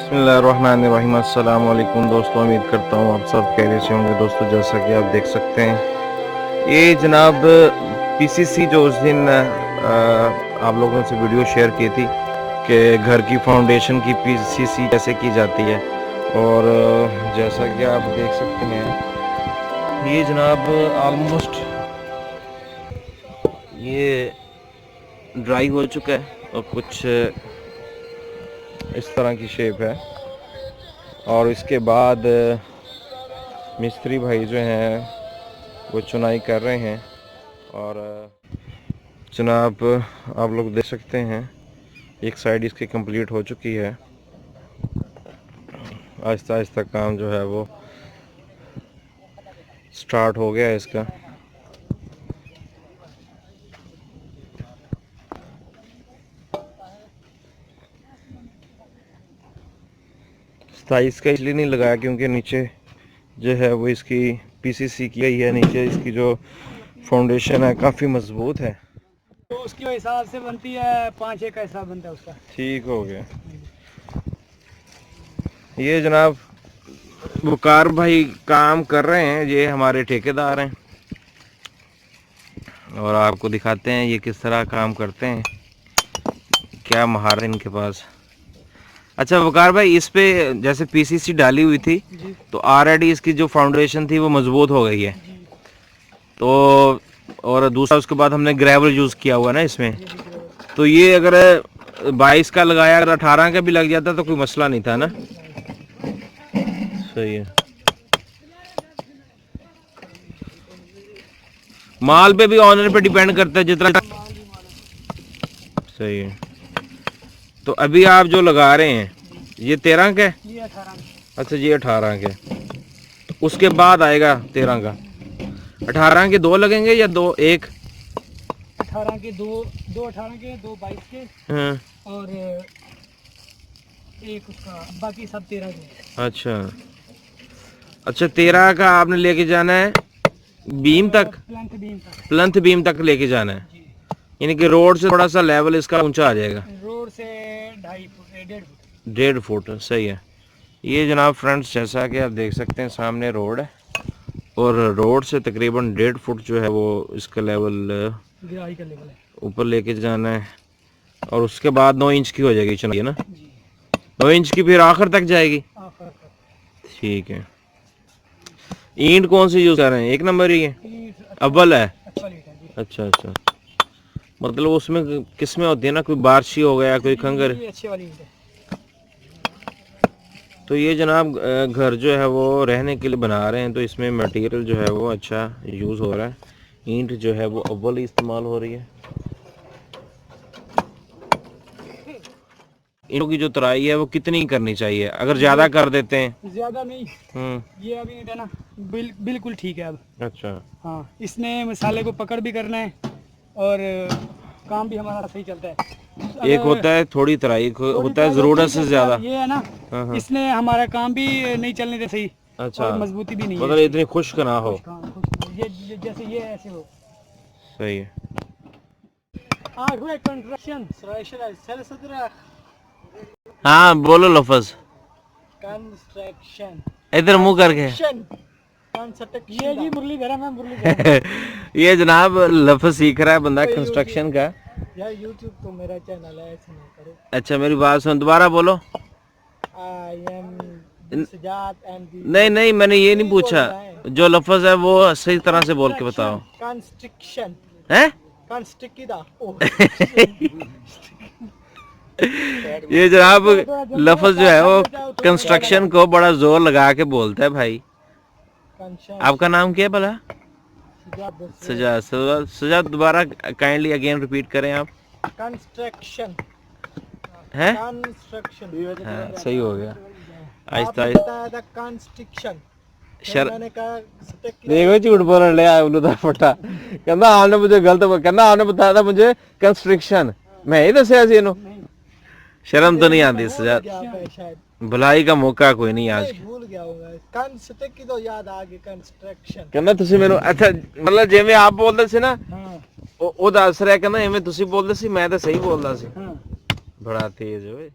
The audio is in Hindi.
बिस्मिल्लाहिर्रहमानिर्रहीम। अस्सलाम वालेकुम दोस्तों, उम्मीद करता हूँ आप सब खैरियत से होंगे। दोस्तों जैसा कि आप देख सकते हैं, ये जनाब पीसीसी जो उस दिन आप लोगों से वीडियो शेयर की थी कि घर की फाउंडेशन की पीसीसी कैसे की जाती है, और जैसा कि आप देख सकते हैं ये जनाब ऑलमोस्ट ये ड्राई हो चुका है और कुछ इस तरह की शेप है। और इसके बाद मिस्त्री भाई जो हैं वो चुनाई कर रहे हैं, और जनाब आप लोग देख सकते हैं एक साइड इसकी कंप्लीट हो चुकी है। आहिस्ता आहिस्ता काम जो है वो स्टार्ट हो गया है इसका। साइज का इसलिए नहीं लगाया क्योंकि नीचे जो है वो इसकी पीसीसी की गई है, नीचे इसकी जो फाउंडेशन है काफ़ी मजबूत है, तो उसके हिसाब से बनती है 5-1 का हिसाब बनता है उसका। ठीक हो गया। ये जनाब वकार भाई काम कर रहे हैं, ये हमारे ठेकेदार हैं, और आपको दिखाते हैं ये किस तरह काम करते हैं, क्या महारत इनके पास। अच्छा वकार भाई, इस पे जैसे पीसीसी डाली हुई थी तो ऑलरेडी इसकी जो फाउंडेशन थी वो मजबूत हो गई है, तो और दूसरा उसके बाद हमने ग्रेवल यूज़ किया हुआ ना इसमें, तो ये अगर 22 का लगाया, अगर 18 का भी लग जाता तो कोई मसला नहीं था ना। सही है। माल पे भी ऑनर पे डिपेंड करता है जितना। सही है। तो अभी आप जो लगा रहे हैं ये 13 का है? ये 18 का। अच्छा ये 18 के, तो उसके बाद आएगा 13 का। 18 के 2 लगेंगे या 2 1? 18 के 2 18 के 2 22 के, हाँ। और एक उसका, बाकी सब 13 के। अच्छा 13 का आपने लेके जाना है बीम तक, प्लंथ बीम तक लेके जाना है, यानी कि रोड से थोड़ा सा लेवल इसका ऊंचा आ जाएगा, रोड से 2.5 फुट 1.5 फुट। सही है। ये जनाब फ्रेंड्स जैसा कि आप देख सकते हैं सामने रोड है, और रोड से तकरीबन 1.5 फुट जो है वो इसका लेवल ऊपर लेके जाना है, और उसके बाद 9 इंच की हो जाएगी चुनाई, है ना? 9 इंच की फिर आखिर तक जाएगी। ठीक है। ईंट कौन सी यूज कर रहे हैं? 1 नंबर ही है, अव्वल है? अच्छा अच्छा, मतलब उसमें किस्में होती है ना, कोई बारशी हो गया, कोई खंगर। तो ये जनाब घर जो है वो रहने के लिए बना रहे हैं, तो इसमें मटेरियल जो है वो अच्छा यूज़ हो रहा है। ईंट जो है वो अव्वल इस्तेमाल हो रही है। ईंटों की जो तराई है वो कितनी करनी चाहिए? अगर ज़्यादा कर देते हैं? ज़्यादा नहीं। ये अभी ईंट है ना, बिल्कुल ठीक है अब। अच्छा। हाँ, इसने मसाले को पकड़ भी करना है और काम भी हमारा सही चलता है। एक होता है थोड़ी तराई, होता है ज़रूरत से ज़्यादा। ये है ना, इसने हमारा काम भी नहीं चलने दे सही। अच्छा, और मजबूती भी नहीं मतलब है, इतनी खुश्क ना हो। ये जैसे ये ऐसे हो। सही है। हाँ बोलो लफज। कंस्ट्रक्शन। इधर मुंह करके। ये जी मुरलीधर है, मैं मुरलीधर। ये जनाब लफज सीख रहा है बंदा कंस्ट्रक्शन का। यार यूट्यूब तो मेरा चैनल है, ऐसे ना करो। अच्छा मेरी बात सुन, दोबारा बोलो। नहीं नहीं, मैंने ये नहीं पूछा, जो लफज है वो सही तरह से बोल के बताओ। कंस्ट्रक्शन है? ये जनाब लफज जो है वो कंस्ट्रक्शन को बड़ा जोर लगा के बोलता है भाई। आपका नाम क्या है भला? सजाद। दोबारा काइंडली अगेन रिपीट करें आप। कंस्ट्रक्शन हैं कंस्ट्रक्शन। हाँ सही हो गया आहिस्ता आपने बताया था कंस्ट्रक्शन, शर मैंने कहा स्टिक की देखो झूठ बोलने लिया उल्लू दा फटा कहना आपने मुझे गलत कहना आपने बताया था मुझे कंस्ट्रक्शन मैं ही दसिया सी इन्हों शर्म तो नहीं आती इस भूल गया मैं शायद, भलाई का मौका कोई नहीं आज नहीं भूल गया होगा। कंस्ट्रक्ट की तो याद आ गई, कंस्ट्रक्शन। ਕਹਿੰਦਾ ਤੁਸੀਂ ਮੈਨੂੰ ਅੱਛਾ ਮਤਲਬ ਜਿਵੇਂ ਆਪ ਬੋਲਦੇ ਸੀ ਨਾ हाँ ਉਹ ਦੱਸ ਰਿਹਾ ਕਹਿੰਦਾ ਐਵੇਂ ਤੁਸੀਂ ਬੋਲਦੇ ਸੀ ਮੈਂ ਤਾਂ ਸਹੀ ਬੋਲਦਾ ਸੀ हाँ ਬੜਾ ਤੇਜ਼ ਓਏ